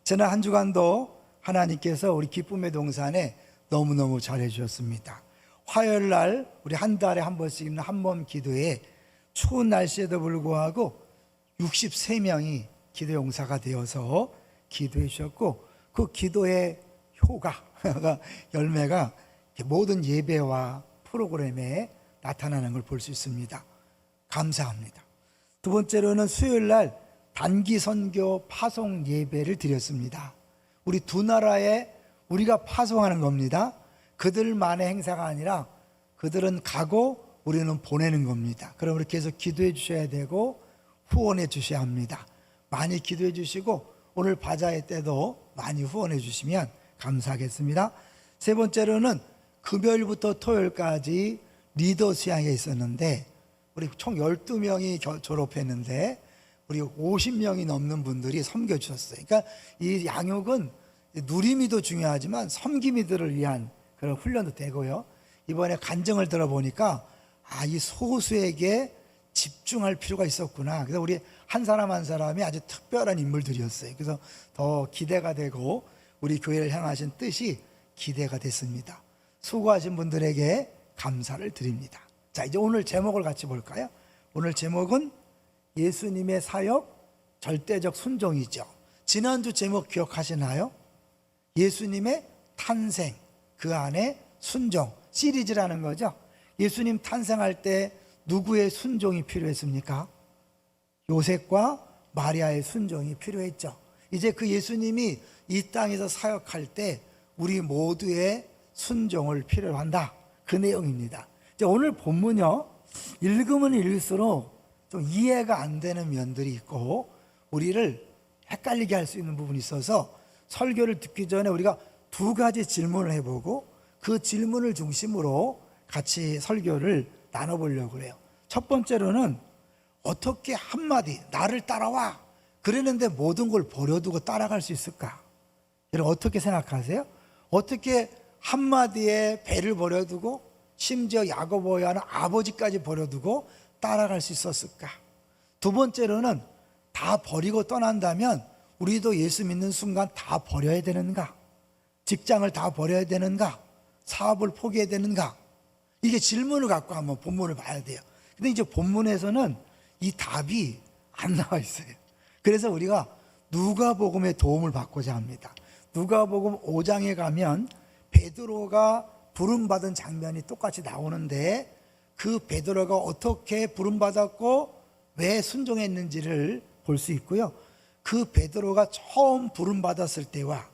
지난 한 주간도 하나님께서 우리 기쁨의 동산에 너무너무 잘해 주셨습니다. 화요일 날 우리 한 달에 한 번씩 있는 한번 기도에 추운 날씨에도 불구하고 63명이 기도 용사가 되어서 기도해 주셨고, 그 기도의 효과, 열매가 모든 예배와 프로그램에 나타나는 걸 볼 수 있습니다. 감사합니다. 두 번째로는 수요일 날 단기 선교 파송 예배를 드렸습니다. 우리 두 나라에 우리가 파송하는 겁니다. 그들만의 행사가 아니라 그들은 가고 우리는 보내는 겁니다. 그럼 우리 계속 기도해 주셔야 되고 후원해 주셔야 합니다. 많이 기도해 주시고 오늘 바자회 때도 많이 후원해 주시면 감사하겠습니다. 세 번째로는 금요일부터 토요일까지 리더 수양에 있었는데 우리 총 12명이 졸업했는데 우리 50명이 넘는 분들이 섬겨주셨어요. 그러니까 이 양육은 누리미도 중요하지만 섬기미들을 위한 그런 훈련도 되고요. 이번에 간증을 들어보니까 이 소수에게 집중할 필요가 있었구나. 그래서 우리 한 사람 한 사람이 아주 특별한 인물들이었어요. 그래서 더 기대가 되고 우리 교회를 향하신 뜻이 기대가 됐습니다. 수고하신 분들에게 감사를 드립니다. 자, 이제 오늘 제목을 같이 볼까요? 오늘 제목은 예수님의 사역, 절대적 순종이죠. 지난주 제목 기억하시나요? 예수님의 탄생, 그 안에 순종, 시리즈라는 거죠. 예수님 탄생할 때 누구의 순종이 필요했습니까? 요셉과 마리아의 순종이 필요했죠. 이제 그 예수님이 이 땅에서 사역할 때 우리 모두의 순종을 필요로 한다. 그 내용입니다. 이제 오늘 본문요, 읽으면 읽을수록 좀 이해가 안 되는 면들이 있고 우리를 헷갈리게 할 수 있는 부분이 있어서 설교를 듣기 전에 우리가 두 가지 질문을 해보고 그 질문을 중심으로 같이 설교를 나눠보려고 해요. 첫 번째로는 어떻게 한마디 나를 따라와 그랬는데 모든 걸 버려두고 따라갈 수 있을까? 여러분 어떻게 생각하세요? 어떻게 한마디에 배를 버려두고 심지어 야고보에 하는 아버지까지 버려두고 따라갈 수 있었을까? 두 번째로는 다 버리고 떠난다면 우리도 예수 믿는 순간 다 버려야 되는가? 직장을 다 버려야 되는가? 사업을 포기해야 되는가? 이게 질문을 갖고 한번 본문을 봐야 돼요. 근데 이제 본문에서는 이 답이 안 나와 있어요. 그래서 우리가 누가복음의 도움을 받고자 합니다. 누가복음 5장에 가면 베드로가 부름받은 장면이 똑같이 나오는데 그 베드로가 어떻게 부름받았고 왜 순종했는지를 볼 수 있고요. 그 베드로가 처음 부름받았을 때와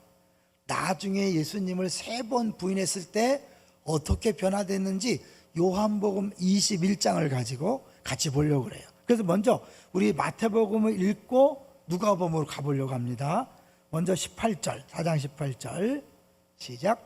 나중에 예수님을 3번 부인했을 때 어떻게 변화됐는지 요한복음 21장을 가지고 같이 보려고 그래요. 그래서 먼저 우리 마태복음을 읽고 누가복음으로 가보려고 합니다. 먼저 18절, 4장 18절 시작.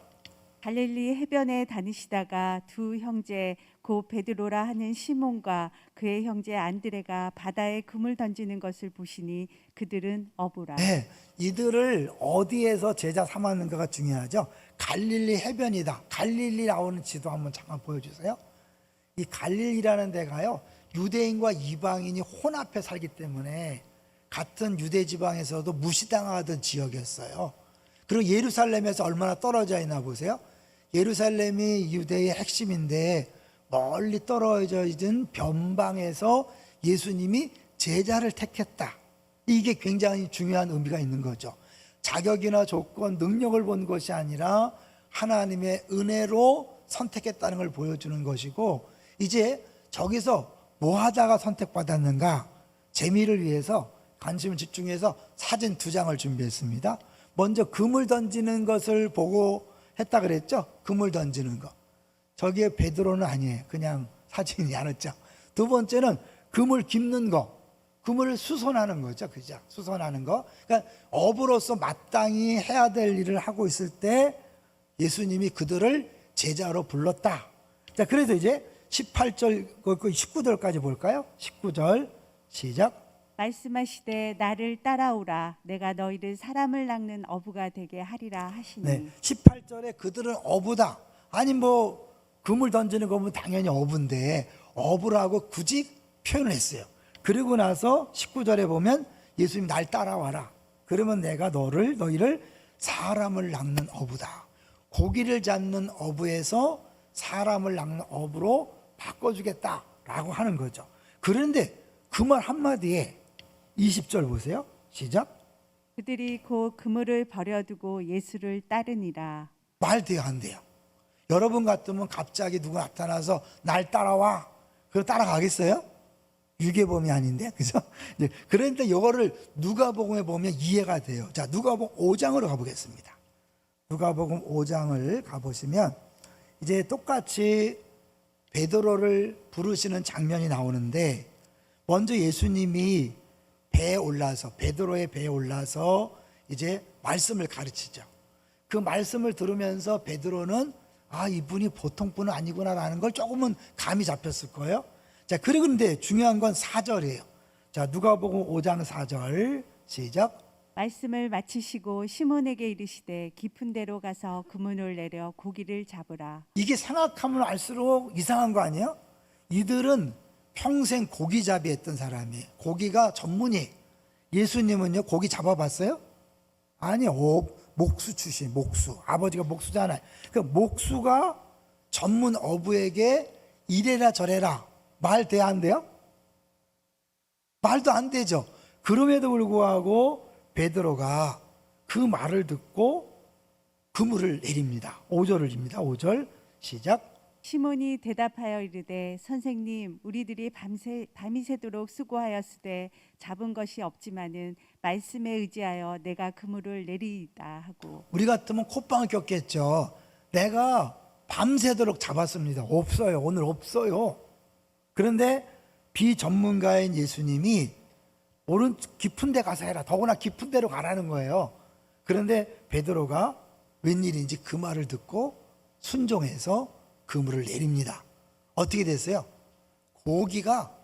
갈릴리 해변에 다니시다가 두 형제 곧 베드로라 하는 시몬과 그의 형제 안드레가 바다에 금을 던지는 것을 보시니 그들은 어부라. 네, 이들을 어디에서 제자 삼았는가가 중요하죠. 갈릴리 해변이다. 갈릴리 나오는 지도 한번 잠깐 보여주세요. 이 갈릴리라는 데가요, 유대인과 이방인이 혼합해 살기 때문에 같은 유대 지방에서도 무시당하던 지역이었어요. 그리고 예루살렘에서 얼마나 떨어져 있나 보세요. 예루살렘이 유대의 핵심인데 멀리 떨어져 있는 변방에서 예수님이 제자를 택했다. 이게 굉장히 중요한 의미가 있는 거죠. 자격이나 조건, 능력을 본 것이 아니라 하나님의 은혜로 선택했다는 걸 보여주는 것이고, 이제 저기서 뭐 하다가 선택받았는가? 재미를 위해서 관심을 집중해서 사진 2장을 준비했습니다. 먼저 금을 던지는 것을 보고 했다 그랬죠? 금을 던지는 거. 저기에 베드로는 아니에요. 그냥 사진이 않았죠. 두 번째는 금을 깁는 거. 금을 수선하는 거죠. 그죠? 수선하는 거. 그러니까 어부로서 마땅히 해야 될 일을 하고 있을 때 예수님이 그들을 제자로 불렀다. 자, 그래서 이제 18절, 19절까지 볼까요? 19절 시작. 말씀하시되 나를 따라오라. 내가 너희를 사람을 낚는 어부가 되게 하리라 하시니. 네, 18절에 그들은 어부다. 아니 뭐 금을 던지는 거면 당연히 어부인데 어부라고 굳이 표현을 했어요. 그리고 나서 19절에 보면 예수님 날 따라와라. 그러면 내가 너희를 사람을 낚는 어부다. 고기를 잡는 어부에서 사람을 낚는 어부로 바꿔주겠다라고 하는 거죠. 그런데 그 말 한마디에 20절 보세요. 시작. 그들이 곧 그물을 버려두고 예수를 따르니라. 말 돼요, 안 돼요? 여러분 같으면 갑자기 누구 나타나서 날 따라와. 그럼 따라가겠어요? 유괴범이 아닌데, 그죠? 그런데 이거를 누가복음에 보면 이해가 돼요. 자, 누가복음 5장으로 가보겠습니다. 누가복음 5장을 가보시면 이제 똑같이 베드로를 부르시는 장면이 나오는데, 먼저 예수님이 배에 올라서, 베드로의 배에 올라서 이제 말씀을 가르치죠. 그 말씀을 들으면서 베드로는 아, 이분이 보통 분은 아니구나라는 걸 조금은 감이 잡혔을 거예요. 자, 그런데 중요한 건 4절이에요. 자, 누가복음 5장 4절 시작. 말씀을 마치시고 시몬에게 이르시되 깊은 데로 가서 그물을 내려 고기를 잡으라. 이게 생각하면 알수록 이상한 거 아니에요? 이들은 평생 고기잡이 했던 사람이에요. 고기가 전문이에요. 예수님은요, 고기 잡아봤어요? 아니요. 목수 출신, 목수. 아버지가 목수잖아요. 그 목수가 전문 어부에게 이래라 저래라 말 돼야 안 돼요? 말도 안 되죠. 그럼에도 불구하고 베드로가 그 말을 듣고 그물을 내립니다. 5절입니다. 5절 시작. 시몬이 대답하여 이르되 선생님 우리들이 밤이 새도록 수고하였으되 잡은 것이 없지만은 말씀에 의지하여 내가 그물을 내리이다 하고. 우리 같으면 콧방을 꼈겠죠. 내가 밤새도록 잡았습니다. 없어요. 오늘 없어요. 그런데 비전문가인 예수님이 오른 깊은 데 가서 해라. 더구나 깊은 데로 가라는 거예요. 그런데 베드로가 웬일인지 그 말을 듣고 순종해서 그물을 내립니다. 어떻게 됐어요? 고기가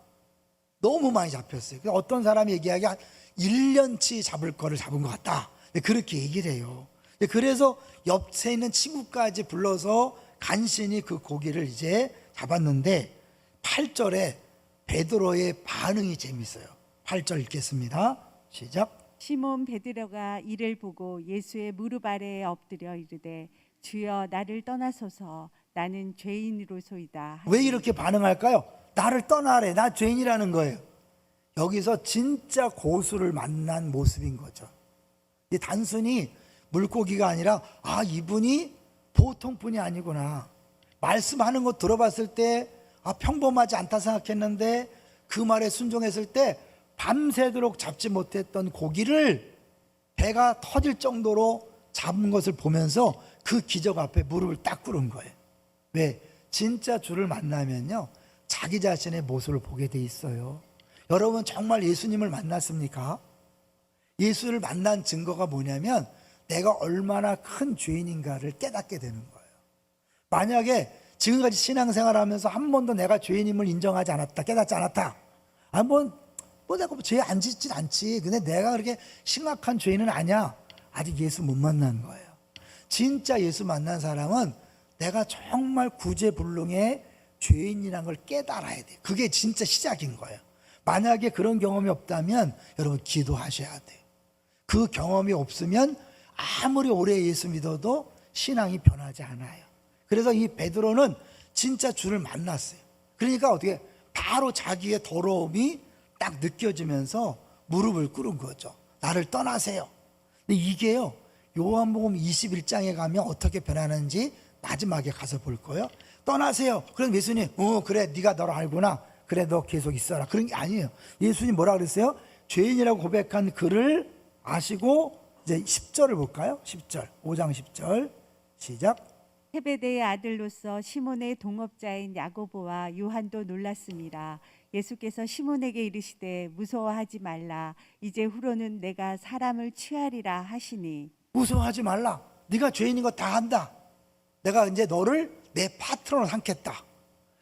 너무 많이 잡혔어요. 어떤 사람이 얘기하기에 한 1년치 잡을 거를 잡은 것 같다. 그렇게 얘기를 해요. 그래서 옆에 있는 친구까지 불러서 간신히 그 고기를 이제 잡았는데 8절에 베드로의 반응이 재밌어요. 8절 읽겠습니다. 시작. 시몬 베드로가 이를 보고 예수의 무릎 아래에 엎드려 이르되 주여 나를 떠나소서 나는 죄인으로소이다. 왜 이렇게 반응할까요? 나를 떠나래. 나 죄인이라는 거예요. 여기서 진짜 고수를 만난 모습인 거죠. 단순히 물고기가 아니라 아, 이분이 보통 분이 아니구나. 말씀하는 거 들어봤을 때 아, 평범하지 않다 생각했는데 그 말에 순종했을 때 밤새도록 잡지 못했던 고기를 배가 터질 정도로 잡은 것을 보면서 그 기적 앞에 무릎을 딱 꿇은 거예요. 왜? 진짜 주를 만나면요, 자기 자신의 모습을 보게 돼 있어요. 여러분 정말 예수님을 만났습니까? 예수를 만난 증거가 뭐냐면 내가 얼마나 큰 죄인인가를 깨닫게 되는 거예요. 만약에 지금까지 신앙생활하면서 한 번도 내가 죄인임을 인정하지 않았다, 깨닫지 않았다. 내가 죄 안 짓진 않지. 근데 내가 그렇게 심각한 죄인은 아니야. 아직 예수 못 만난 거예요. 진짜 예수 만난 사람은 내가 정말 구제불능의 죄인이라는 걸 깨달아야 돼. 그게 진짜 시작인 거예요. 만약에 그런 경험이 없다면 여러분 기도하셔야 돼요. 그 경험이 없으면 아무리 오래 예수 믿어도 신앙이 변하지 않아요. 그래서 이 베드로는 진짜 주를 만났어요. 그러니까 어떻게 바로 자기의 더러움이 딱 느껴지면서 무릎을 꿇은 거죠. 나를 떠나세요. 근데 이게요, 요한복음 21장에 가면 어떻게 변하는지 마지막에 가서 볼 거예요. 떠나세요. 그럼 예수님, 그래, 네가 너를 알구나. 그래, 너 계속 있어라. 그런 게 아니에요. 예수님 뭐라 그랬어요? 죄인이라고 고백한 그를 아시고, 이제 10절을 볼까요? 10절, 5장 10절 시작. 세베대의 아들로서 시몬의 동업자인 야고보와 요한도 놀랐습니다. 예수께서 시몬에게 이르시되 무서워하지 말라. 이제 후로는 내가 사람을 취하리라 하시니. 무서워하지 말라. 네가 죄인인 거 다 안다. 내가 이제 너를 내 파트너로 삼겠다.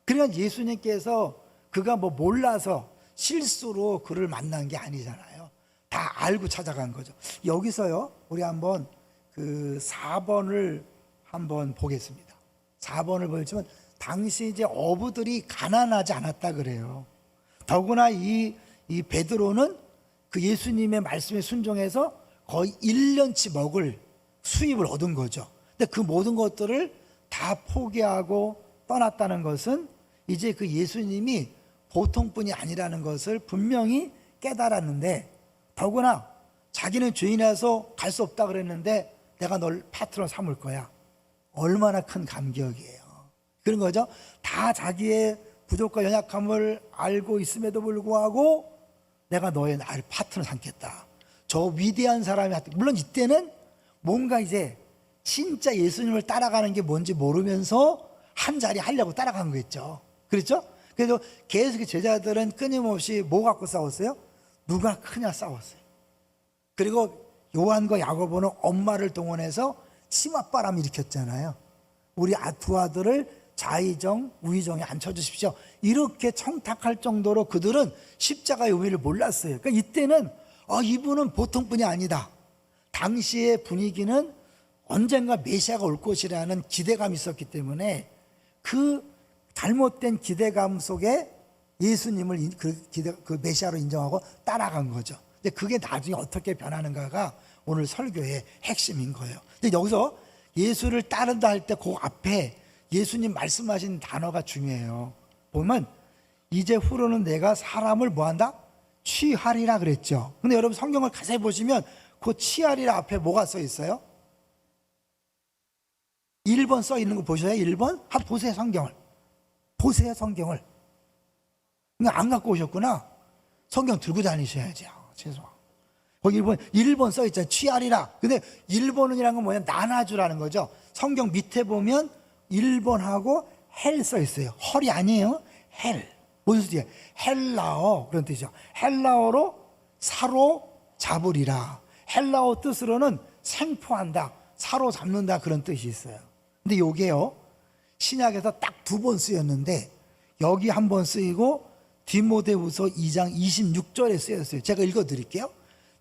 그러니까 예수님께서 그가 뭐 몰라서 실수로 그를 만난 게 아니잖아요. 다 알고 찾아간 거죠. 여기서요, 우리 한번 그 4번을 한번 보겠습니다. 4번을 보시면 당시 이제 어부들이 가난하지 않았다 그래요. 더구나 이 베드로는 그 예수님의 말씀에 순종해서 거의 1년치 먹을 수입을 얻은 거죠. 근데 그 모든 것들을 다 포기하고 떠났다는 것은 이제 그 예수님이 보통 분이 아니라는 것을 분명히 깨달았는데, 더구나 자기는 죄인이라서 갈 수 없다 그랬는데 내가 널 파트너 삼을 거야. 얼마나 큰 감격이에요. 그런 거죠. 다 자기의 부족과 연약함을 알고 있음에도 불구하고 내가 너의 나를 파트너 삼겠다. 저 위대한 사람이, 물론 이때는 뭔가 이제 진짜 예수님을 따라가는 게 뭔지 모르면서 한 자리 하려고 따라간 거겠죠. 그렇죠? 그래서 계속 제자들은 끊임없이 뭐 갖고 싸웠어요? 누가 크냐 싸웠어요. 그리고 요한과 야고보는 엄마를 동원해서 치맛바람 일으켰잖아요. 우리 두 아들을 좌의정, 우의정에 앉혀주십시오. 이렇게 청탁할 정도로 그들은 십자가의 의미를 몰랐어요. 그러니까 이때는 이분은 보통 분이 아니다. 당시의 분위기는 언젠가 메시아가 올 것이라는 기대감이 있었기 때문에 그 잘못된 기대감 속에 예수님을 그 메시아로 인정하고 따라간 거죠. 근데 그게 나중에 어떻게 변하는가가 오늘 설교의 핵심인 거예요. 근데 여기서 예수를 따른다 할 때 그 앞에 예수님 말씀하신 단어가 중요해요. 보면 이제 후로는 내가 사람을 뭐한다? 취하리라 그랬죠. 근데 여러분 성경을 자세히 보시면 그 취하리라 앞에 뭐가 써 있어요? 1번 써 있는 거 보셔요. 1번? 한번 보세요. 성경을. 보세요. 성경을. 안 갖고 오셨구나. 성경 들고 다니셔야죠. 죄송합니다. 거기 1번 써 있잖아요. 취하리라. 근데 1번이라는 건 뭐냐? 나눠주라는 거죠. 성경 밑에 보면 1번하고 헬 써 있어요. 헐이 아니에요. 헬. 무슨 뜻이에요? 헬라어. 그런 뜻이죠. 헬라어로 사로잡으리라. 헬라어 뜻으로는 생포한다, 사로잡는다, 그런 뜻이 있어요. 근데 요게요, 신약에서 딱 2번 쓰였는데 여기 한 번 쓰이고 디모데후서 2장 26절에 쓰였어요. 제가 읽어드릴게요.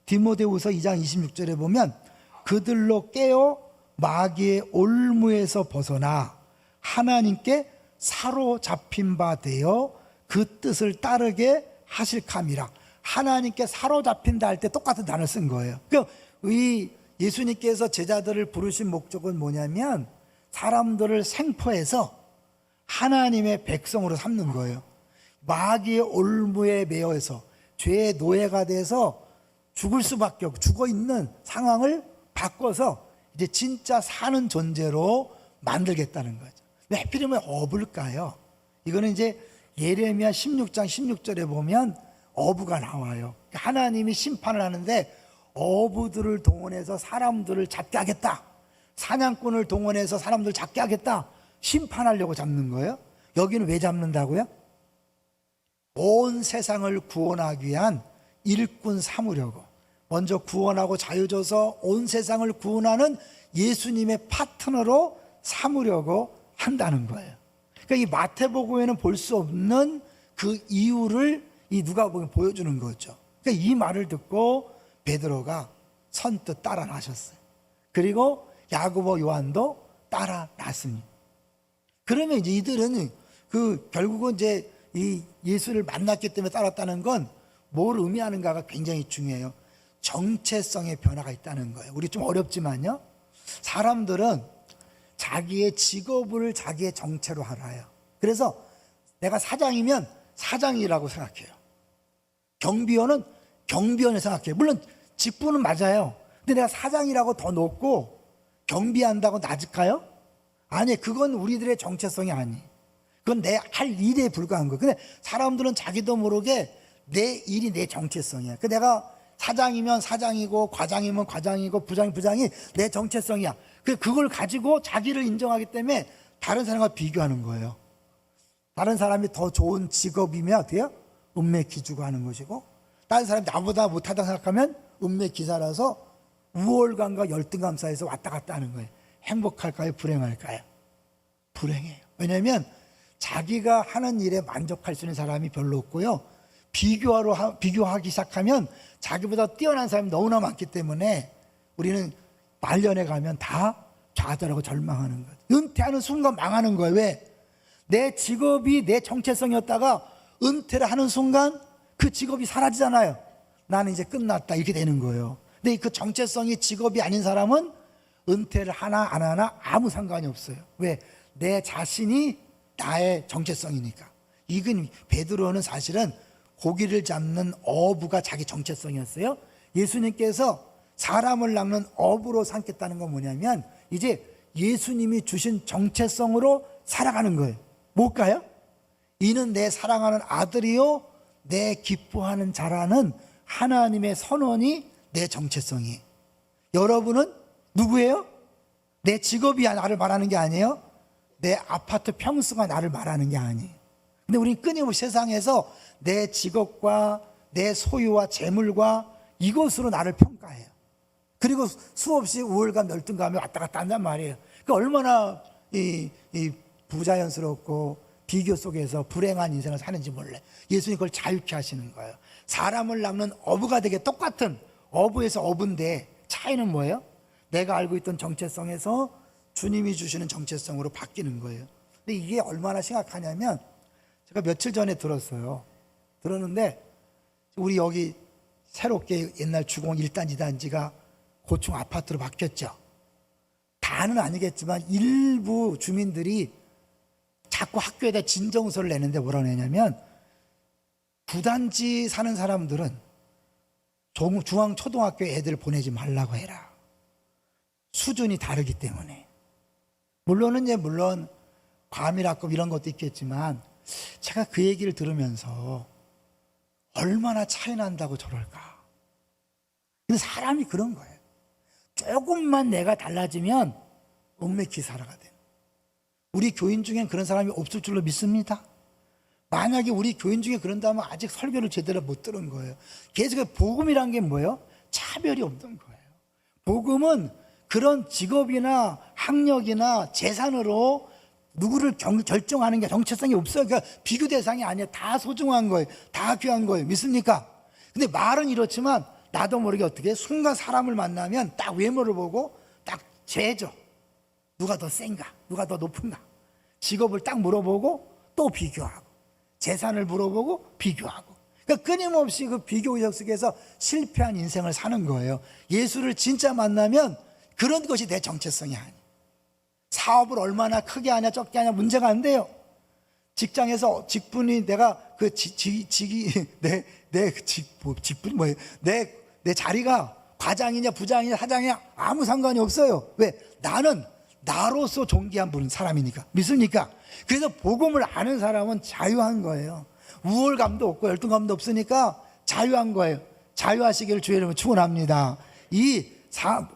디모데후서 2장 26절에 보면 그들로 깨어 마귀의 올무에서 벗어나 하나님께 사로잡힌 바 되어 그 뜻을 따르게 하실 감이라. 하나님께 사로잡힌다 할 때 똑같은 단어를 쓴 거예요. 그러니까 이 예수님께서 제자들을 부르신 목적은 뭐냐면 사람들을 생포해서 하나님의 백성으로 삼는 거예요. 마귀의 올무에 매여서 죄의 노예가 돼서 죽을 수밖에 없고 죽어 있는 상황을 바꿔서 이제 진짜 사는 존재로 만들겠다는 거죠. 근데 하필이면 어부일까요? 이거는 이제 예레미야 16장 16절에 보면 어부가 나와요. 하나님이 심판을 하는데 어부들을 동원해서 사람들을 잡게 하겠다. 사냥꾼을 동원해서 사람들을 잡게 하겠다. 심판하려고 잡는 거예요. 여기는 왜 잡는다고요? 온 세상을 구원하기 위한 일꾼 삼으려고, 먼저 구원하고 자유 줘서 온 세상을 구원하는 예수님의 파트너로 삼으려고 한다는 거예요. 그러니까 이 마태복음에는 볼 수 없는 그 이유를 이 누가복음에 보여주는 거죠. 그러니까 이 말을 듣고 베드로가 선뜻 따라 나셨어요. 그리고 야고보, 요한도 따라 났으니. 그러면 이제 이들은 결국은 이제 이 예수를 만났기 때문에 따랐다는 건 뭘 의미하는가가 굉장히 중요해요. 정체성의 변화가 있다는 거예요. 우리 좀 어렵지만요, 사람들은 자기의 직업을 자기의 정체로 알아요. 그래서 내가 사장이면 사장이라고 생각해요. 경비원은 경비원을 생각해요. 물론 직분은 맞아요. 근데 내가 사장이라고 더 높고 경비한다고 낮을까요? 아니, 그건 우리들의 정체성이 아니. 그건 내 할 일에 불과한 거예요. 근데 사람들은 자기도 모르게 내 일이 내 정체성이야. 그 내가 사장이면 사장이고 과장이면 과장이고 부장이면 부장이 내 정체성이야. 그걸 가지고 자기를 인정하기 때문에 다른 사람과 비교하는 거예요. 다른 사람이 더 좋은 직업이면 어때요? 음매 기주고 하는 것이고, 다른 사람이 나보다 못하다고 생각하면 음매 기사라서 우월감과 열등감 사이에서 왔다 갔다 하는 거예요. 행복할까요? 불행할까요? 불행해요. 왜냐하면 자기가 하는 일에 만족할 수 있는 사람이 별로 없고요, 비교하기 시작하면 자기보다 뛰어난 사람이 너무나 많기 때문에 우리는 말년에 가면 다 좌절하고 절망하는 거예요. 은퇴하는 순간 망하는 거예요. 왜? 내 직업이 내 정체성이었다가 은퇴를 하는 순간 그 직업이 사라지잖아요. 나는 이제 끝났다, 이렇게 되는 거예요. 근데 그 정체성이 직업이 아닌 사람은 은퇴를 하나 안 하나 아무 상관이 없어요. 왜? 내 자신이 나의 정체성이니까. 이건 베드로는 사실은 고기를 잡는 어부가 자기 정체성이었어요. 예수님께서 사람을 낚는 어부로 삼겠다는 건 뭐냐면 이제 예수님이 주신 정체성으로 살아가는 거예요. 뭘까요? 이는 내 사랑하는 아들이요 내 기뻐하는 자라는 하나님의 선언이 내 정체성이에요. 여러분은 누구예요? 내 직업이 나를 말하는 게 아니에요. 내 아파트 평수가 나를 말하는 게 아니에요. 근데 우리는 끊임없이 세상에서 내 직업과 내 소유와 재물과 이것으로 나를 평가해요. 그리고 수없이 우월감, 열등감이 왔다 갔다 한단 말이에요. 그러니까 얼마나 이 부자연스럽고 비교 속에서 불행한 인생을 사는지 몰래. 예수님 그걸 자유케 하시는 거예요. 사람을 낚는 어부가 되게 똑같은 어부에서 어부인데 차이는 뭐예요? 내가 알고 있던 정체성에서 주님이 주시는 정체성으로 바뀌는 거예요. 근데 이게 얼마나 심각하냐면 제가 며칠 전에 들었어요. 들었는데 우리 여기 새롭게 옛날 주공 1단, 2단지가 고층 아파트로 바뀌었죠. 다는 아니겠지만 일부 주민들이 자꾸 학교에다 진정서를 내는데 뭐라고 내냐면 9단지 사는 사람들은 중앙 초등학교 애들 보내지 말라고 해라. 수준이 다르기 때문에. 물론 과밀학급 이런 것도 있겠지만 제가 그 얘기를 들으면서 얼마나 차이 난다고 저럴까. 근데 사람이 그런 거예요. 조금만 내가 달라지면 옥매기 살아가 돼. 우리 교인 중엔 그런 사람이 없을 줄로 믿습니다. 만약에 우리 교인 중에 그런다면 아직 설교를 제대로 못 들은 거예요. 계속 복음이란 게 뭐예요? 차별이 없는 거예요. 복음은 그런 직업이나 학력이나 재산으로 누구를 결정하는 게 정체성이 없어요. 그러니까 비교 대상이 아니에요. 다 소중한 거예요. 다 귀한 거예요. 믿습니까? 근데 말은 이렇지만 나도 모르게 어떻게 순간 사람을 만나면 딱 외모를 보고 딱 재죠. 누가 더 센가? 누가 더 높은가? 직업을 딱 물어보고 또 비교하고 재산을 물어보고 비교하고 그러니까 끊임없이 그 비교 의식 속에서 실패한 인생을 사는 거예요. 예수를 진짜 만나면 그런 것이 내 정체성이 아니에요. 사업을 얼마나 크게 하냐 적게 하냐 문제가 안 돼요. 직장에서 직분이 내가 그 직분이 뭐예요? 내 자리가 과장이냐 부장이냐 사장이냐 아무 상관이 없어요. 왜? 나는 나로서 존귀한 분은 사람이니까. 믿습니까? 그래서 복음을 아는 사람은 자유한 거예요. 우월감도 없고 열등감도 없으니까 자유한 거예요. 자유하시기를 주의 이름으로 축원합니다. 이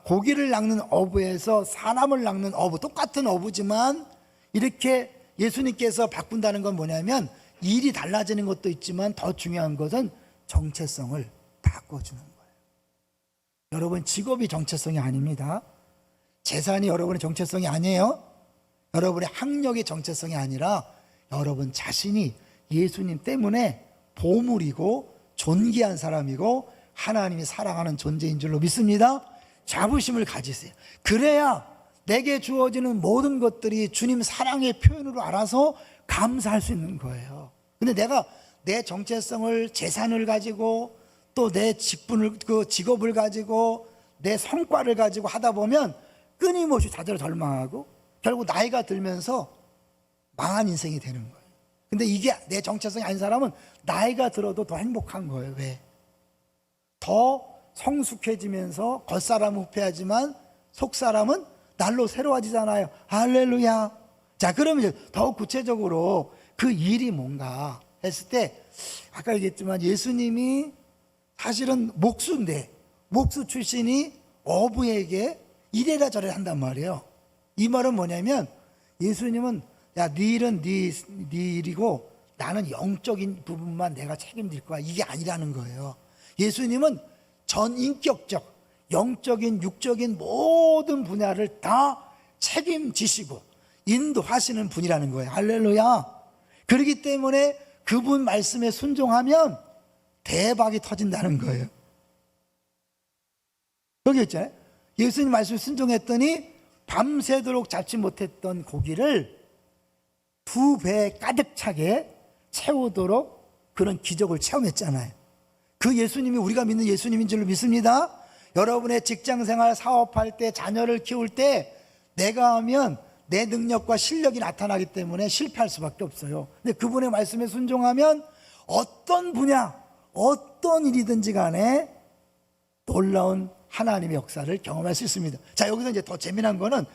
고기를 낚는 어부에서 사람을 낚는 어부, 똑같은 어부지만 이렇게 예수님께서 바꾼다는 건 뭐냐면 일이 달라지는 것도 있지만 더 중요한 것은 정체성을 바꿔주는 거예요. 여러분 직업이 정체성이 아닙니다. 재산이 여러분의 정체성이 아니에요. 여러분의 학력이 정체성이 아니라 여러분 자신이 예수님 때문에 보물이고 존귀한 사람이고 하나님이 사랑하는 존재인 줄로 믿습니다. 자부심을 가지세요. 그래야 내게 주어지는 모든 것들이 주님 사랑의 표현으로 알아서 감사할 수 있는 거예요. 근데 내가 내 정체성을 재산을 가지고 또 내 직업을 가지고 내 성과를 가지고 하다 보면 끊임없이 자대로 절망하고 결국 나이가 들면서 망한 인생이 되는 거예요. 근데 이게 내 정체성이 아닌 사람은 나이가 들어도 더 행복한 거예요. 왜? 더 성숙해지면서 겉사람은 후패하지만 속사람은 날로 새로워지잖아요. 할렐루야. 자, 그러면 이제 더욱 구체적으로 그 일이 뭔가 했을 때 아까 얘기했지만 예수님이 사실은 목수인데 목수 출신이 어부에게 이래라 저래라 한단 말이에요. 이 말은 뭐냐면 예수님은 야, 네 일은 네 일이고 나는 영적인 부분만 내가 책임질 거야. 이게 아니라는 거예요. 예수님은 전인격적, 영적인, 육적인 모든 분야를 다 책임지시고 인도하시는 분이라는 거예요. 할렐루야. 그렇기 때문에 그분 말씀에 순종하면 대박이 터진다는 거예요. 여기 있잖아요. 예수님 말씀에 순종했더니 밤새도록 잡지 못했던 고기를 2배 가득 차게 채우도록 그런 기적을 체험했잖아요. 그 예수님이 우리가 믿는 예수님인 줄로 믿습니다. 여러분의 직장생활, 사업할 때, 자녀를 키울 때 내가 하면 내 능력과 실력이 나타나기 때문에 실패할 수밖에 없어요. 근데 그분의 말씀에 순종하면 어떤 분야, 어떤 일이든지 간에 놀라운 하나님의 역사를 경험할 수 있습니다. 자, 여기서 이제 더 재미난 거는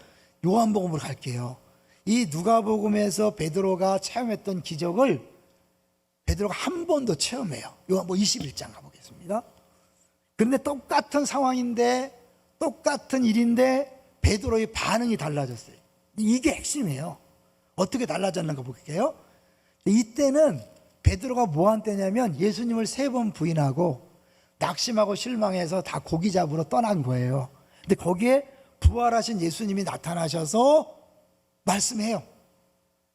요한복음으로 갈게요. 이 누가복음에서 베드로가 체험했던 기적을 베드로가 한 번 더 체험해요. 요한복음 21장 가보겠습니다. 그런데 똑같은 상황인데, 똑같은 일인데 베드로의 반응이 달라졌어요. 이게 핵심이에요. 어떻게 달라졌는가 볼게요. 이때는 베드로가 뭐한 때냐면 예수님을 3번 부인하고 낙심하고 실망해서 다 고기 잡으러 떠난 거예요. 근데 거기에 부활하신 예수님이 나타나셔서 말씀해요.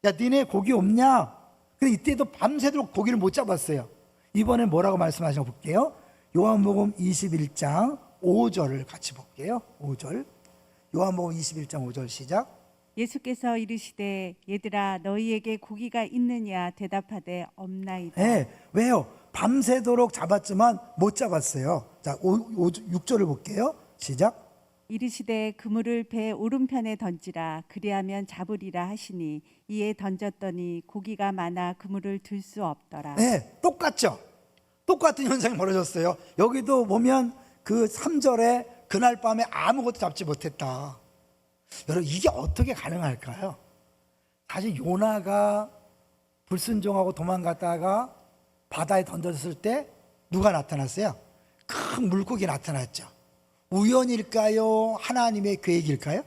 야, 니네 고기 없냐? 근데 이때도 밤새도록 고기를 못 잡았어요. 이번에 뭐라고 말씀하시나 볼게요. 요한복음 21장 5절을 같이 볼게요. 5절. 요한복음 21장 5절 시작. 예수께서 이르시되 얘들아 너희에게 고기가 있느냐 대답하되 없나이다. 네, 왜요? 밤새도록 잡았지만 못 잡았어요. 자, 6절을 볼게요. 시작. 이르시되 그물을 배 오른편에 던지라 그리하면 잡으리라 하시니 이에 던졌더니 고기가 많아 그물을 들 수 없더라. 네, 똑같죠? 똑같은 현상이 벌어졌어요. 여기도 보면 그 3절에 그날 밤에 아무것도 잡지 못했다. 여러분, 이게 어떻게 가능할까요? 사실 요나가 불순종하고 도망갔다가 바다에 던졌을 때 누가 나타났어요? 큰 물고기 나타났죠. 우연일까요? 하나님의 계획일까요?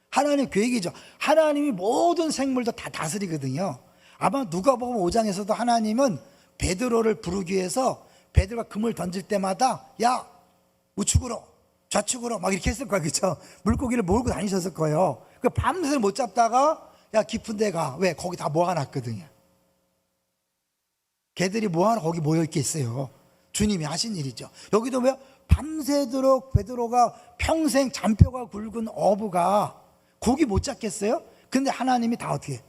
하나님의 계획이죠. 하나님이 모든 생물도 다 다스리거든요. 아마 누가복음 5장에서도 하나님은 베드로를 부르기 위해서 베드로가 금을 던질 때마다 야, 우측으로 좌측으로 막 이렇게 했을 거예요. 그렇죠? 물고기를 몰고 다니셨을 거예요. 그 밤새 못 잡다가 야, 깊은 데 가. 왜? 거기 다 모아놨거든요. 개들이 모아놓 거기 모여있겠어요. 주님이 하신 일이죠. 여기도 왜요? 밤새도록 베드로가 평생 잔뼈가 굵은 어부가 고기 못 잡겠어요? 근데 하나님이 다 어떻게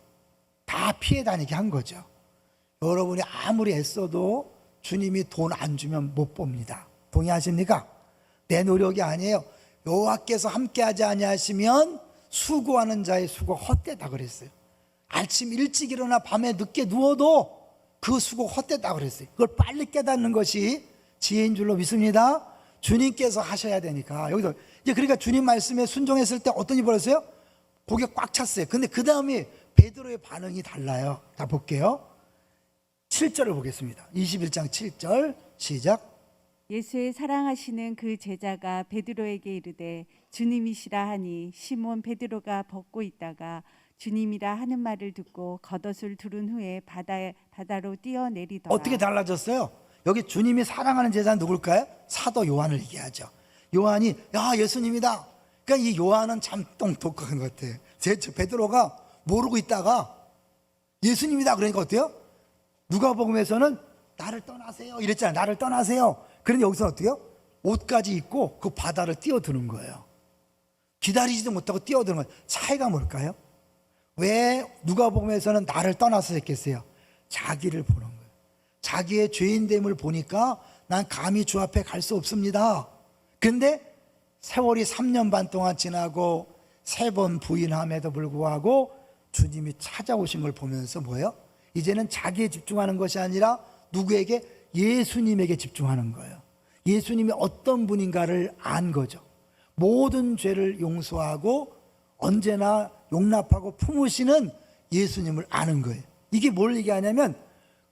다 피해 다니게 한 거죠. 여러분이 아무리 애써도 주님이 돈 안 주면 못 봅니다. 동의하십니까? 내 노력이 아니에요. 여호와께서 함께하지 아니하시면 수고하는 자의 수고 헛되다 그랬어요. 아침 일찍 일어나 밤에 늦게 누워도 그 수고 헛되다 그랬어요. 그걸 빨리 깨닫는 것이 지혜인 줄로 믿습니다. 주님께서 하셔야 되니까. 여기서 이제 그러니까 주님 말씀에 순종했을 때 어떤 일이 벌었어요? 고개가 꽉 찼어요. 근데 그 다음에 베드로의 반응이 달라요. 다 볼게요. 7절을 보겠습니다. 21장 7절 시작. 예수의 사랑하시는 그 제자가 베드로에게 이르되 주님이시라 하니 시몬 베드로가 벗고 있다가 주님이라 하는 말을 듣고 겉옷을 두른 후에 바다로 뛰어내리더라. 어떻게 달라졌어요? 여기 주님이 사랑하는 제자는 누굴까요? 사도 요한을 얘기하죠. 요한이 야, 예수님이다. 그러니까 이 요한은 참 똑똑한 것 같아요. 베드로가 모르고 있다가 예수님이다 그러니까 어때요? 누가복음에서는 나를 떠나세요 이랬잖아요. 나를 떠나세요. 그런데 여기서 어때요? 옷까지 입고 그 바다를 뛰어드는 거예요. 기다리지도 못하고 뛰어드는 거예요. 차이가 뭘까요? 왜 누가복음에서는 나를 떠나서 했겠어요? 자기를 보는 거예요. 자기의 죄인됨을 보니까 난 감히 주 앞에 갈 수 없습니다. 그런데 세월이 3년 반 동안 지나고 3번 부인함에도 불구하고 주님이 찾아오신 걸 보면서 뭐예요? 이제는 자기에 집중하는 것이 아니라 누구에게? 예수님에게 집중하는 거예요. 예수님이 어떤 분인가를 안 거죠. 모든 죄를 용서하고 언제나 용납하고 품으시는 예수님을 아는 거예요. 이게 뭘 얘기하냐면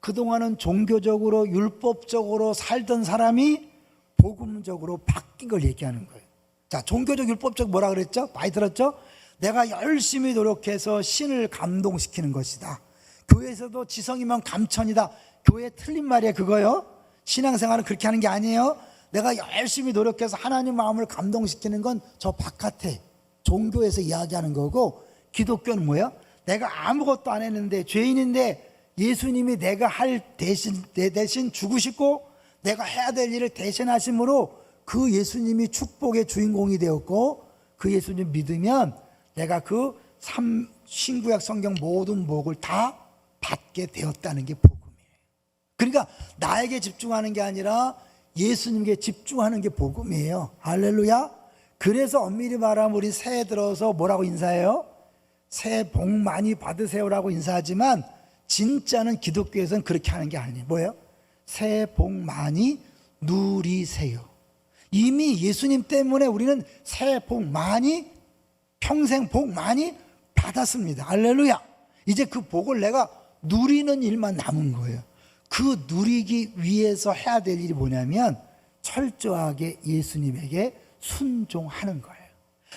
그동안은 종교적으로 율법적으로 살던 사람이 복음적으로 바뀐 걸 얘기하는 거예요. 자, 종교적 율법적 뭐라 그랬죠? 많이 들었죠? 내가 열심히 노력해서 신을 감동시키는 것이다. 교회에서도 지성이면 감천이다. 교회 틀린 말이에요. 그거요. 신앙생활은 그렇게 하는 게 아니에요. 내가 열심히 노력해서 하나님 마음을 감동시키는 건 저 바깥에 종교에서 이야기하는 거고, 기독교는 뭐야? 내가 아무것도 안 했는데 죄인인데 예수님이 내가 할 대신 내 대신 죽으시고 내가 해야 될 일을 대신하심으로 그 예수님이 축복의 주인공이 되었고, 그 예수님 믿으면 내가 그 신구약 성경 모든 복을 다 받게 되었다는 게 복음이에요. 그러니까 나에게 집중하는 게 아니라 예수님께 집중하는 게 복음이에요. 할렐루야. 그래서 엄밀히 말하면 우리 새해 들어서 뭐라고 인사해요? 새해 복 많이 받으세요라고 인사하지만 진짜는 기독교에서는 그렇게 하는 게 아니에요. 뭐예요? 새해 복 많이 누리세요. 이미 예수님 때문에 우리는 새해 복 많이, 평생 복 많이 받았습니다. 할렐루야. 이제 그 복을 내가 누리는 일만 남은 거예요. 그 누리기 위해서 해야 될 일이 뭐냐면 철저하게 예수님에게 순종하는 거예요.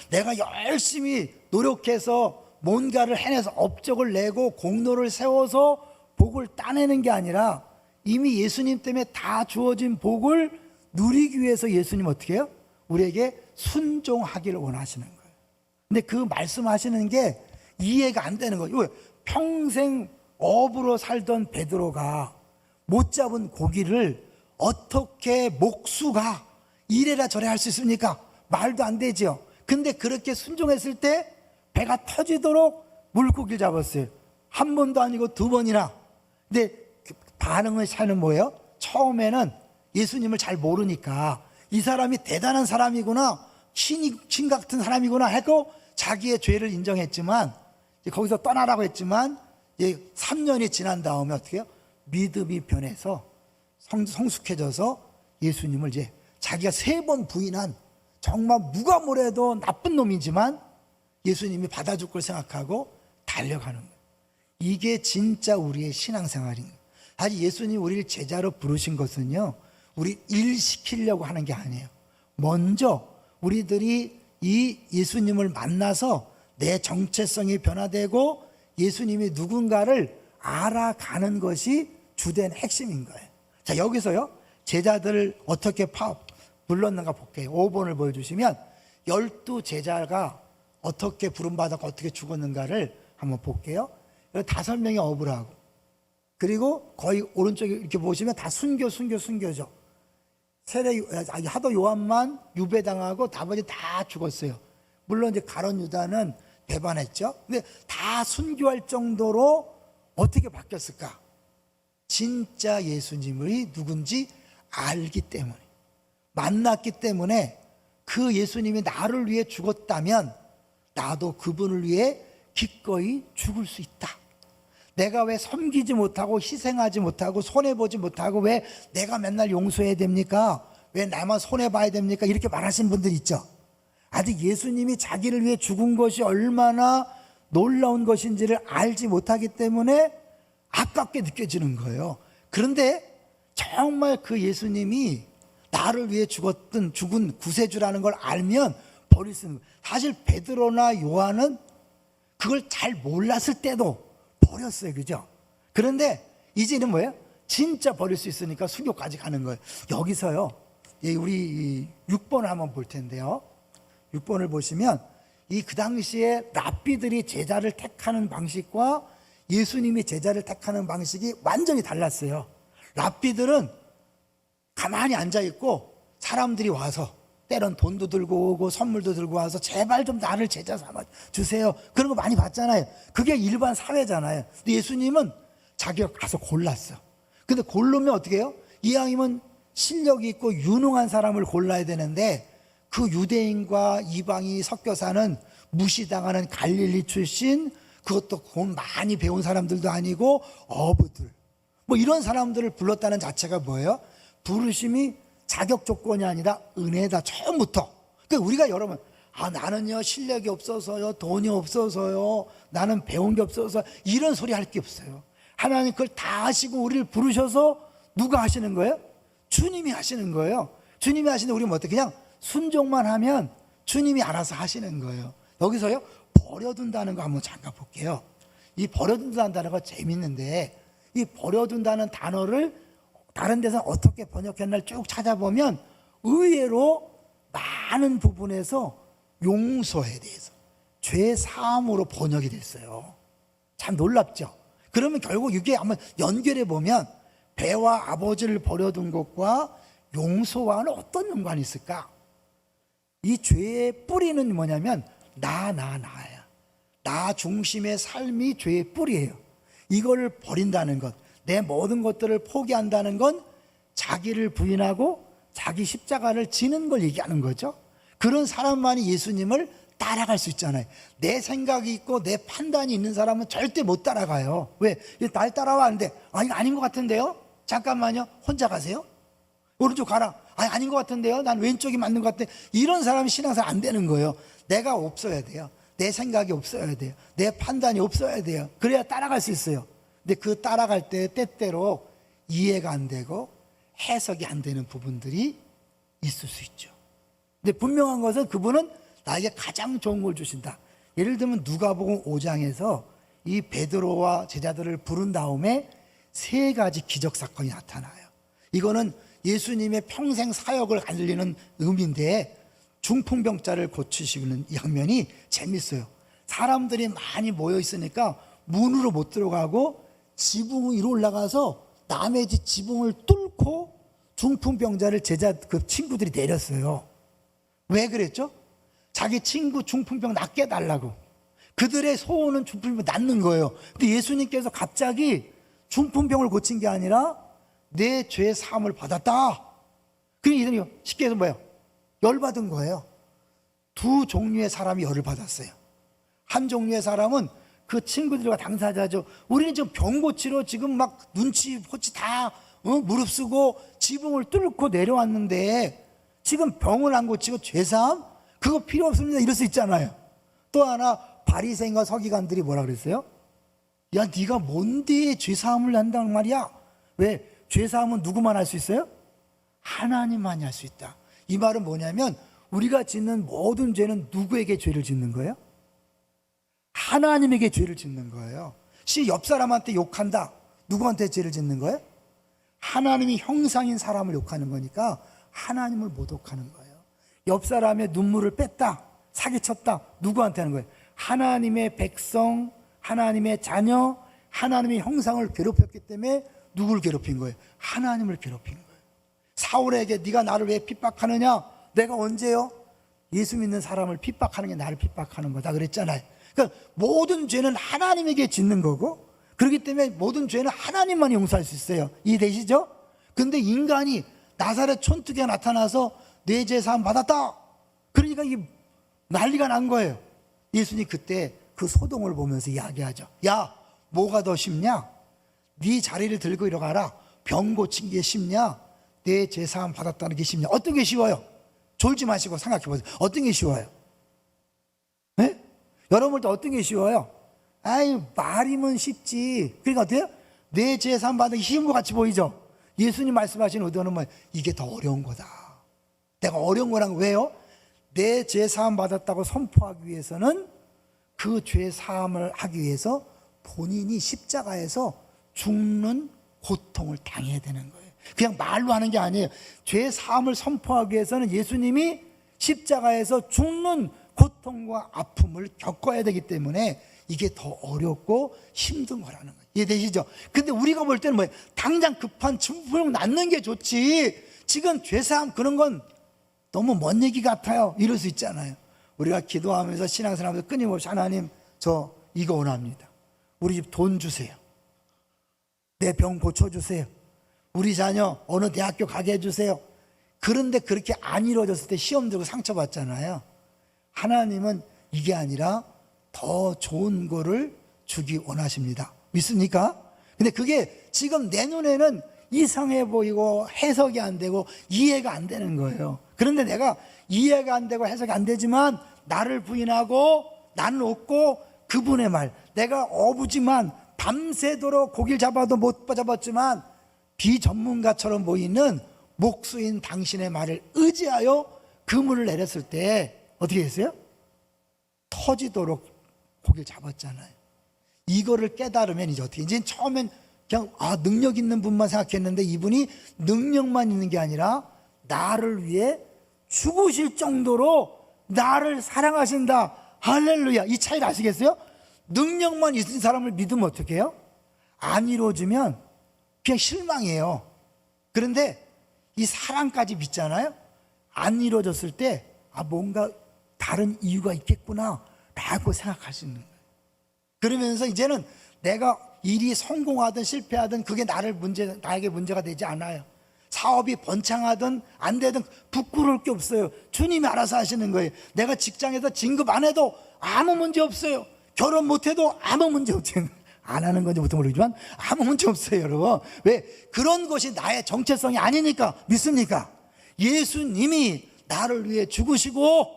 내가 열심히 노력해서 뭔가를 해내서 업적을 내고 공로를 세워서 복을 따내는 게 아니라 이미 예수님 때문에 다 주어진 복을 누리기 위해서 예수님 어떻게 해요? 우리에게 순종하기를 원하시는 거예요. 근데 그 말씀하시는 게 이해가 안 되는 거예요. 왜? 평생 어부로 살던 베드로가 못 잡은 고기를 어떻게 목수가 이래라 저래 할 수 있습니까? 말도 안 되죠. 근데 그렇게 순종했을 때 배가 터지도록 물고기를 잡았어요. 한 번도 아니고 두 번이나. 근데 반응의 차이는 뭐예요? 처음에는 예수님을 잘 모르니까 이 사람이 대단한 사람이구나, 신 같은 사람이구나 하고 자기의 죄를 인정했지만 거기서 떠나라고 했지만 3년이 지난 다음에 어떻게 해요? 믿음이 변해서 성숙해져서 예수님을 이제 자기가 3번 부인한 정말 누가 뭐래도 나쁜 놈이지만 예수님이 받아줄 걸 생각하고 달려가는 거예요. 이게 진짜 우리의 신앙생활인 거예요. 사실 예수님이 우리를 제자로 부르신 것은요, 우리 일 시키려고 하는 게 아니에요. 먼저 우리들이 이 예수님을 만나서 내 정체성이 변화되고 예수님이 누군가를 알아가는 것이 주된 핵심인 거예요. 자, 여기서요, 제자들을 어떻게 불렀는가 볼게요. 5번을 보여주시면 12제자가 어떻게 부름받았고 어떻게 죽었는가를 한번 볼게요. 5명이 어부라고, 그리고 거의 오른쪽에 이렇게 보시면 다 순교죠. 하도 요한만 유배당하고 나머지 다 죽었어요. 물론 이제 가룟 유다는 배반했죠. 근데 다 순교할 정도로 어떻게 바뀌었을까? 진짜 예수님이 누군지 알기 때문에, 만났기 때문에, 그 예수님이 나를 위해 죽었다면 나도 그분을 위해 기꺼이 죽을 수 있다. 내가 왜 섬기지 못하고 희생하지 못하고 손해보지 못하고 왜 내가 맨날 용서해야 됩니까? 왜 나만 손해봐야 됩니까? 이렇게 말하시는 분들 있죠. 아직 예수님이 자기를 위해 죽은 것이 얼마나 놀라운 것인지를 알지 못하기 때문에 아깝게 느껴지는 거예요. 그런데 정말 그 예수님이 나를 위해 죽은 구세주라는 걸 알면 버릴 수 있는 거예요. 사실 베드로나 요한은 그걸 잘 몰랐을 때도 버렸어요. 그죠? 그런데 이제는 뭐예요? 진짜 버릴 수 있으니까 순교까지 가는 거예요. 여기서요, 우리 6번을 한번 볼 텐데요. 6번을 보시면 그 당시에 랍비들이 제자를 택하는 방식과 예수님이 제자를 택하는 방식이 완전히 달랐어요. 랍비들은 가만히 앉아있고 사람들이 와서 때론 돈도 들고 오고 선물도 들고 와서 제발 좀 나를 제자 삼아 주세요. 그런 거 많이 봤잖아요. 그게 일반 사회잖아요. 근데 예수님은 자기가 가서 골랐어. 근데 고르면 어떻게 해요? 이왕이면 실력이 있고 유능한 사람을 골라야 되는데 그 유대인과 이방이 섞여 사는 무시당하는 갈릴리 출신, 그것도 돈 많이 배운 사람들도 아니고 어부들, 뭐 이런 사람들을 불렀다는 자체가 뭐예요? 부르심이 자격 조건이 아니라 은혜다, 처음부터. 그러니까 우리가 여러분, 나는요 실력이 없어서요, 돈이 없어서요, 나는 배운 게 없어서, 이런 소리 할 게 없어요. 하나님 그걸 다 하시고 우리를 부르셔서 누가 하시는 거예요? 주님이 하시는 거예요. 주님이 하시는데 우리는 어떻게 그냥 순종만 하면 주님이 알아서 하시는 거예요. 여기서요, 버려둔다는 거 한번 잠깐 볼게요. 이 버려둔다는 단어가 재밌는데, 이 버려둔다는 단어를 다른 데서는 어떻게 번역했나를 쭉 찾아보면 의외로 많은 부분에서 용서에 대해서, 죄 사함으로 번역이 됐어요. 참 놀랍죠? 그러면 결국 이게 한번 연결해 보면 배와 아버지를 버려둔 것과 용서와는 어떤 연관이 있을까? 이 죄의 뿌리는 뭐냐면 나야. 나 중심의 삶이 죄의 뿌리예요. 이걸 버린다는 것, 내 모든 것들을 포기한다는 건 자기를 부인하고 자기 십자가를 지는 걸 얘기하는 거죠. 그런 사람만이 예수님을 따라갈 수 있잖아요. 내 생각이 있고 내 판단이 있는 사람은 절대 못 따라가요. 왜? 날 따라와 안 돼. 이거 아닌 것 같은데요? 잠깐만요. 혼자 가세요? 오른쪽 가라. 아닌 것 같은데요? 난 왼쪽이 맞는 것 같아. 이런 사람이 신앙생활 안 되는 거예요. 내가 없어야 돼요. 내 생각이 없어야 돼요. 내 판단이 없어야 돼요. 그래야 따라갈 수 있어요. 근데 그 따라갈 때 때때로 이해가 안 되고 해석이 안 되는 부분들이 있을 수 있죠. 근데 분명한 것은 그분은 나에게 가장 좋은 걸 주신다. 예를 들면 누가복음 5장에서 이 베드로와 제자들을 부른 다음에 세 가지 기적 사건이 나타나요. 이거는 예수님의 평생 사역을 알리는 의미인데 중풍병자를 고치시는 이 장면이 재밌어요. 사람들이 많이 모여 있으니까 문으로 못 들어가고 지붕 위로 올라가서 남의 집 지붕을 뚫고 중풍병자를 그 친구들이 내렸어요. 왜 그랬죠? 자기 친구 중풍병 낫게 해달라고. 그들의 소원은 중풍병 낫는 거예요. 근데 예수님께서 갑자기 중풍병을 고친 게 아니라 내 죄 사함을 받았다. 그러니 이들이 쉽게 해서 뭐예요? 열받은 거예요. 두 종류의 사람이 열을 받았어요. 한 종류의 사람은 그 친구들과 당사자죠. 우리는 지금 병 고치러 지금 막 눈치 호치 다 무릅쓰고 지붕을 뚫고 내려왔는데 지금 병을 안 고치고 죄사함? 그거 필요 없습니다. 이럴 수 있잖아요. 또 하나 바리새인과 서기관들이 뭐라 그랬어요? 야, 네가 뭔데 죄사함을 한다는 말이야? 왜? 죄사함은 누구만 할 수 있어요? 하나님만이 할 수 있다. 이 말은 뭐냐면 우리가 짓는 모든 죄는 누구에게 죄를 짓는 거예요? 하나님에게 죄를 짓는 거예요. 옆 사람한테 욕한다. 누구한테 죄를 짓는 거예요? 하나님이 형상인 사람을 욕하는 거니까 하나님을 모독하는 거예요. 옆 사람의 눈물을 뺐다. 사기쳤다. 누구한테 하는 거예요? 하나님의 백성, 하나님의 자녀, 하나님의 형상을 괴롭혔기 때문에 누구를 괴롭힌 거예요? 하나님을 괴롭힌 거예요. 사울에게 네가 나를 왜 핍박하느냐? 내가 언제요? 예수 믿는 사람을 핍박하는 게 나를 핍박하는 거다 그랬잖아요. 그러니까 모든 죄는 하나님에게 짓는 거고 그렇기 때문에 모든 죄는 하나님만 용서할 수 있어요. 이해되시죠? 근데 인간이 나사렛 촌뜨기가 나타나서 내 죄 사함 받았다. 그러니까 이게 난리가 난 거예요. 예수님 그때 그 소동을 보면서 이야기하죠. 야, 뭐가 더 쉽냐? 네 자리를 들고 일어가라. 병 고친 게 쉽냐? 내 죄 사함 받았다는 게 쉽냐? 어떤 게 쉬워요? 졸지 마시고 생각해 보세요. 어떤 게 쉬워요? 네? 여러분들도 어떤 게 쉬워요? 말이면 쉽지. 그러니까 어때요? 내 죄 사함 받는 게 쉬운 것 같이 보이죠? 예수님 말씀하시는 의도는 뭐 이게 더 어려운 거다. 내가 어려운 거란 왜요? 내 죄 사함 받았다고 선포하기 위해서는 그 죄 사함을 하기 위해서 본인이 십자가에서 죽는 고통을 당해야 되는 거예요. 그냥 말로 하는 게 아니에요. 죄 사함을 선포하기 위해서는 예수님이 십자가에서 죽는 고통과 아픔을 겪어야 되기 때문에 이게 더 어렵고 힘든 거라는 거예요. 이해되시죠? 근데 우리가 볼 때는 뭐예요? 당장 급한 중풍 낫는 게 좋지. 지금 죄사함 그런 건 너무 먼 얘기 같아요. 이럴 수 있잖아요. 우리가 기도하면서 신앙생활하면서 끊임없이 하나님 저 이거 원합니다. 우리 집 돈 주세요. 내 병 고쳐주세요. 우리 자녀 어느 대학교 가게 해주세요. 그런데 그렇게 안 이루어졌을 때 시험 들고 상처받잖아요. 하나님은 이게 아니라 더 좋은 거를 주기 원하십니다. 믿습니까? 근데 그게 지금 내 눈에는 이상해 보이고 해석이 안 되고 이해가 안 되는 거예요. 그런데 내가 이해가 안 되고 해석이 안 되지만 나를 부인하고 나는 없고 그분의 말, 내가 어부지만 밤새도록 고기를 잡아도 못 잡았지만 비전문가처럼 보이는 목수인 당신의 말을 의지하여 그물을 내렸을 때 어떻게 했어요? 터지도록 고기를 잡았잖아요. 이거를 깨달으면 이제 어떻게, 이제 처음엔 그냥 능력 있는 분만 생각했는데 이분이 능력만 있는 게 아니라 나를 위해 죽으실 정도로 나를 사랑하신다. 할렐루야. 이 차이를 아시겠어요? 능력만 있는 사람을 믿으면 어떻게 해요? 안 이루어지면 그냥 실망해요. 그런데 이 사랑까지 믿잖아요. 안 이루어졌을 때 뭔가 다른 이유가 있겠구나 라고 생각할 수 있는 거예요. 그러면서 이제는 내가 일이 성공하든 실패하든 그게 나에게 문제가 되지 않아요. 사업이 번창하든 안 되든 부끄러울 게 없어요. 주님이 알아서 하시는 거예요. 내가 직장에서 진급 안 해도 아무 문제 없어요. 결혼 못 해도 아무 문제 없어요. 안 하는 건지 보통 모르지만 아무 문제 없어요, 여러분. 왜? 그런 것이 나의 정체성이 아니니까. 믿습니까? 예수님이 나를 위해 죽으시고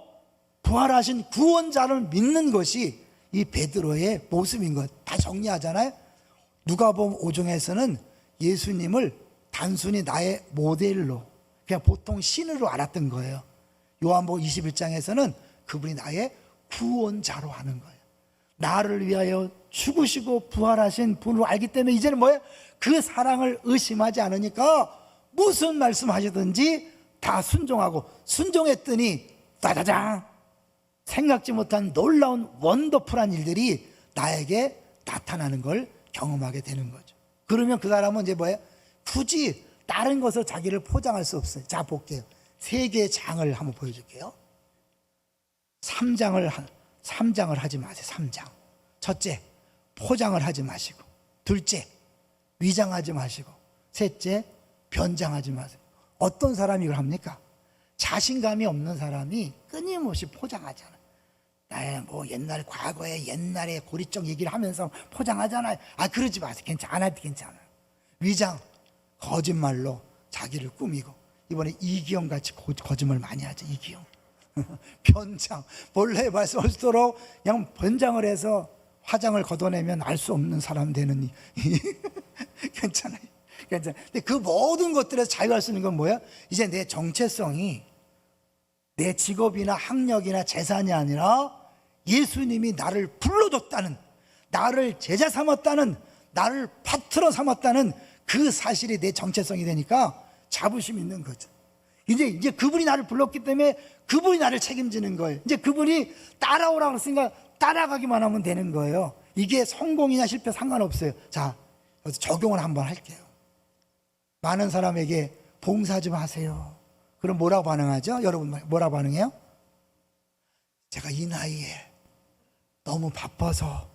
부활하신 구원자를 믿는 것이 이 베드로의 모습인 것. 다 정리하잖아요. 누가복음 5장에서는 예수님을 단순히 나의 모델로, 그냥 보통 신으로 알았던 거예요. 요한복음 21장에서는 그분이 나의 구원자로 하는 거예요. 나를 위하여 죽으시고 부활하신 분으로 알기 때문에 이제는 뭐예요? 그 사랑을 의심하지 않으니까 무슨 말씀하시든지 다 순종하고, 순종했더니 짜자잔, 생각지 못한 놀라운 원더풀한 일들이 나에게 나타나는 걸 경험하게 되는 거죠. 그러면 그 사람은 이제 뭐예요? 굳이 다른 것을 자기를 포장할 수 없어요. 자, 볼게요. 세 개의 장을 한번 보여줄게요. 3장을 하지 마세요. 3장. 첫째, 포장을 하지 마시고. 둘째, 위장하지 마시고. 셋째, 변장하지 마세요. 어떤 사람이 이걸 합니까? 자신감이 없는 사람이 끊임없이 포장하잖아요. 나의 뭐 옛날 과거에 옛날에 고리적 얘기를 하면서 포장하잖아요. 아, 그러지 마세요. 괜찮아요. 괜찮아요. 위장, 거짓말로 자기를 꾸미고. 이번에 이기영 같이 거짓말 많이 하죠. 이기영. 변장, 본래 말씀하시도록 그냥 변장을 해서 화장을 걷어내면 알 수 없는 사람 되는 괜찮아요. 괜찮아요. 근데 그 모든 것들에서 자유할 수 있는 건 뭐야? 이제 내 정체성이 내 직업이나 학력이나 재산이 아니라 예수님이 나를 불러줬다는, 나를 제자 삼았다는, 나를 파트너 삼았다는 그 사실이 내 정체성이 되니까 자부심 있는 거죠. 이제 그분이 나를 불렀기 때문에 그분이 나를 책임지는 거예요. 이제 그분이 따라오라고 했으니까 따라가기만 하면 되는 거예요. 이게 성공이냐 실패 상관없어요. 자, 적용을 한번 할게요. 많은 사람에게 봉사 좀 하세요. 그럼 뭐라고 반응하죠? 여러분 뭐라고 반응해요? 제가 이 나이에 너무 바빠서,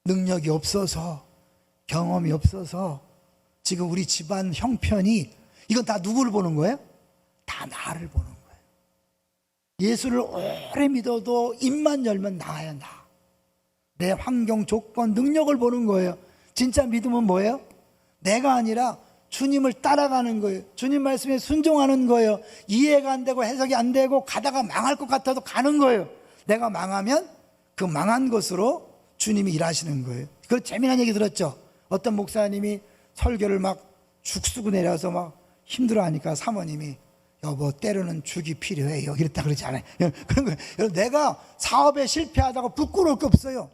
능력이 없어서, 경험이 없어서 지금 우리 집안 형편이, 이건 다 누구를 보는 거예요? 다 나를 보는 거예요. 예수를 오래 믿어도 입만 열면 나야, 나. 내 환경, 조건, 능력을 보는 거예요. 진짜 믿음은 뭐예요? 내가 아니라 주님을 따라가는 거예요. 주님 말씀에 순종하는 거예요. 이해가 안 되고 해석이 안 되고 가다가 망할 것 같아도 가는 거예요. 내가 망하면 그 망한 것으로 주님이 일하시는 거예요. 그 재미난 얘기 들었죠? 어떤 목사님이 설교를 막 죽쓰고 내려서 막 힘들어하니까 사모님이 여보, 때로는 죽이 필요해요. 이랬다 그러지 않아요? 그런 거예요. 여러분, 내가 사업에 실패하다가 부끄러울 게 없어요.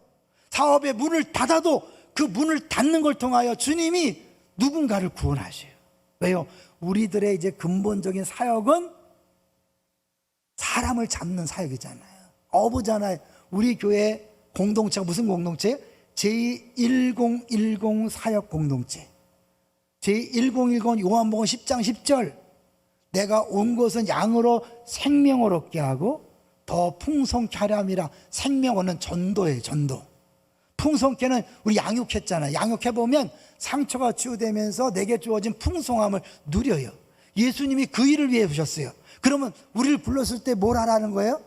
사업의 문을 닫아도 그 문을 닫는 걸 통하여 주님이 누군가를 구원하셔요. 왜요? 우리들의 이제 근본적인 사역은 사람을 잡는 사역이잖아요. 어부잖아요. 우리 교회 공동체가 무슨 공동체? 제1010 사역 공동체. 제1010 요한복음 10장 10절. 내가 온 것은 양으로 생명을 얻게 하고 더 풍성케 하려 함이라. 생명은 전도예요. 전도. 풍성케는 우리 양육했잖아요. 양육해보면 상처가 치유되면서 내게 주어진 풍성함을 누려요. 예수님이 그 일을 위해 오셨어요. 그러면 우리를 불렀을 때 뭘 하라는 거예요?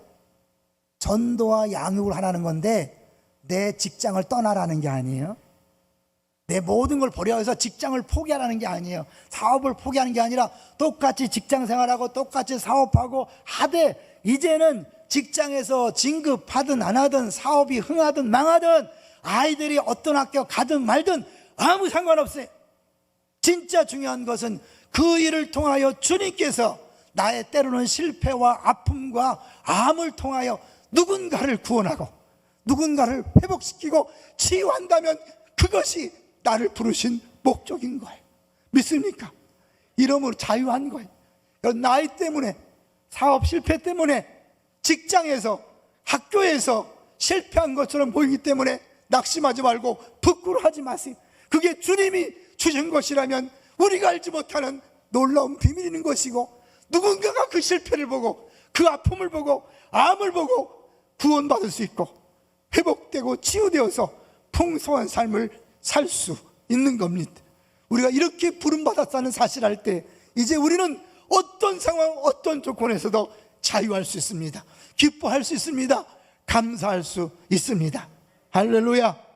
전도와 양육을 하라는 건데, 내 직장을 떠나라는 게 아니에요. 내 모든 걸 버려 해서 직장을 포기하라는 게 아니에요. 사업을 포기하는 게 아니라 똑같이 직장 생활하고 똑같이 사업하고 하되, 이제는 직장에서 진급하든 안 하든 사업이 흥하든 망하든 아이들이 어떤 학교 가든 말든 아무 상관없어요. 진짜 중요한 것은 그 일을 통하여 주님께서 나의 때로는 실패와 아픔과 암을 통하여 누군가를 구원하고 누군가를 회복시키고 치유한다면 그것이 나를 부르신 목적인 거예요. 믿습니까? 이러므로 자유한 거예요. 나이 때문에, 사업 실패 때문에, 직장에서, 학교에서 실패한 것처럼 보이기 때문에 낙심하지 말고 부끄러워하지 마세요. 그게 주님이 주신 것이라면 우리가 알지 못하는 놀라운 비밀인 것이고, 누군가가 그 실패를 보고 그 아픔을 보고 암을 보고 구원받을 수 있고 회복되고 치유되어서 풍성한 삶을 살 수 있는 겁니다. 우리가 이렇게 부름받았다는 사실을 알 때 이제 우리는 어떤 상황, 어떤 조건에서도 자유할 수 있습니다. 기뻐할 수 있습니다. 감사할 수 있습니다. 할렐루야.